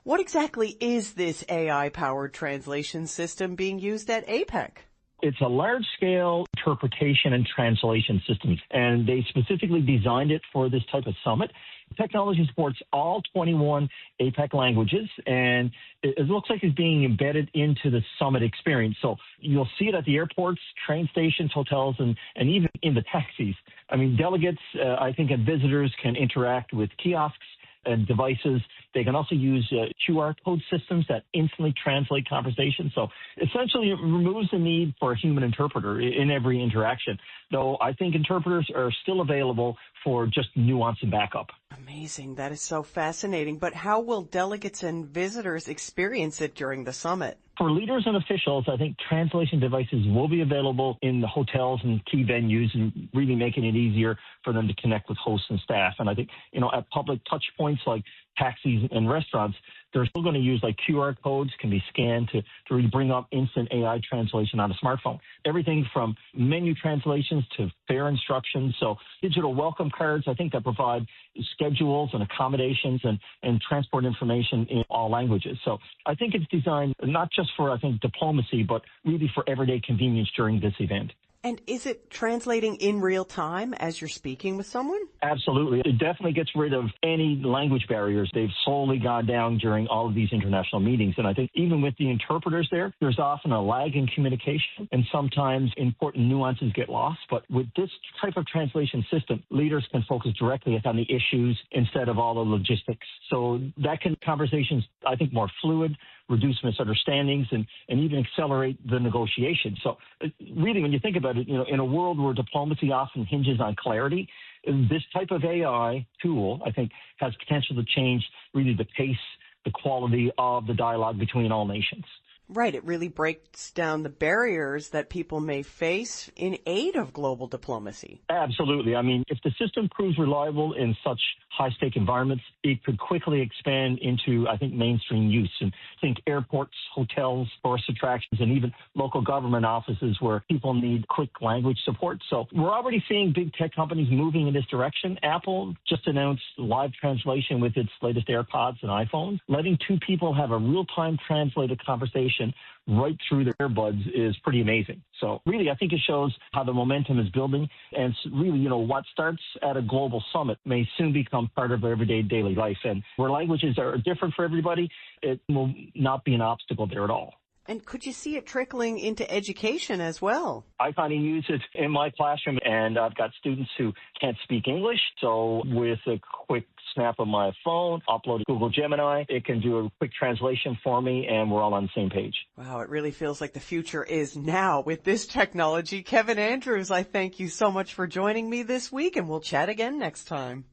What exactly is this AI-powered translation system being used at APEC? It's a large-scale interpretation and translation system, and they specifically designed it for this type of summit. Technology supports all 21 APEC languages, and it looks like it's being embedded into the summit experience. So you'll see it at the airports, train stations, hotels, and even in the taxis. I mean, delegates, I think, and visitors can interact with kiosks and devices. They can also use QR code systems that instantly translate conversations. So essentially, it removes the need for a human interpreter in every interaction, though I think interpreters are still available for just nuance and backup. Amazing. That is so fascinating. But how will delegates and visitors experience it during the summit? For leaders and officials, I think translation devices will be available in the hotels and key venues, and really making it easier for them to connect with hosts and staff. And I think, at public touch points like taxis and restaurants, they're still going to use like QR codes can be scanned to really bring up instant AI translation on a smartphone. Everything from menu translations to fare instructions. So digital welcome cards, I think, that provide schedules and accommodations and transport information in all languages. So I think it's designed not just for, I think, diplomacy, but really for everyday convenience during this event. And is it translating in real time as you're speaking with someone? Absolutely. It definitely gets rid of any language barriers. They've slowly gone down during all of these international meetings. And I think even with the interpreters there's often a lag in communication, and sometimes important nuances get lost. But with this type of translation system, leaders can focus directly on the issues instead of all the logistics. So that can conversations, I think, more fluid, reduce misunderstandings, and even accelerate the negotiation. So really, when you think about it, in a world where diplomacy often hinges on clarity, this type of AI tool, I think, has potential to change really the pace, the quality of the dialogue between all nations. Right. It really breaks down the barriers that people may face in aid of global diplomacy. Absolutely. I mean, if the system proves reliable in such high-stake environments, it could quickly expand into, I think, mainstream use. And think airports, hotels, tourist attractions, and even local government offices where people need quick language support. So we're already seeing big tech companies moving in this direction. Apple just announced live translation with its latest AirPods and iPhones. Letting two people have a real-time translated conversation right through their earbuds is pretty amazing. So really, I think it shows how the momentum is building. And really, what starts at a global summit may soon become part of everyday daily life. And where languages are different for everybody, it will not be an obstacle there at all. And could you see it trickling into education as well? I kind of use it in my classroom, and I've got students who can't speak English. So with a quick snap of my phone, upload to Google Gemini, it can do a quick translation for me, and we're all on the same page. Wow, it really feels like the future is now with this technology. Kevin Andrews, I thank you so much for joining me this week, and we'll chat again next time.